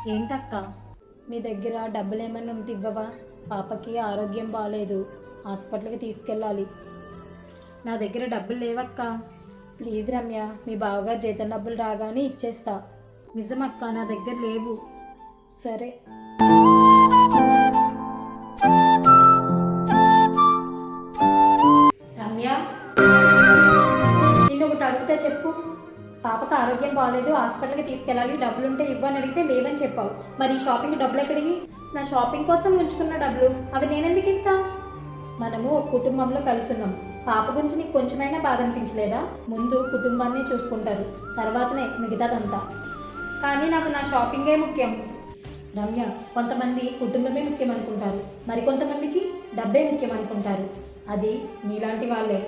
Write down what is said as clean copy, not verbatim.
ఏంటక్క, నీ దగ్గర డబ్బులు ఏమైనా ఉంటే ఇవ్వవా? పాపకి ఆరోగ్యం బాగాలేదు, హాస్పిటల్కి తీసుకెళ్ళాలి. నా దగ్గర డబ్బులు లేవక్క. ప్లీజ్ రమ్య, మీ బావగారు జీతం డబ్బులు రాగానే ఇచ్చేస్తా. నిజమక్క, నా దగ్గర లేవు. సరే. రమ్య, నిన్ను ఒకటి అడిగితే చెప్పు. పాపకు ఆరోగ్యం బాగాలేదు, హాస్పిటల్కి తీసుకెళ్ళాలి, డబ్బులుంటే ఇవ్వని అడిగితే లేవని చెప్పావు. మరి షాపింగ్ డబ్బులు ఎక్కడికి? నా షాపింగ్ కోసం ఉంచుకున్న డబ్బులు అవి నేనెందుకు ఇస్తా? మనము ఒక కుటుంబంలో కలిసి ఉన్నాం. పాప గురించి నీకు కొంచెమైనా బాధ అనిపించలేదా? ముందు కుటుంబాన్ని చూసుకుంటారు, తర్వాతనే మిగతాదంతా. కానీ నాకు నా షాపింగే ముఖ్యం. రమ్య, కొంతమంది కుటుంబమే ముఖ్యం అనుకుంటారు, మరికొంతమందికి డబ్బే ముఖ్యం అనుకుంటారు. అది నీలాంటి వాళ్ళే.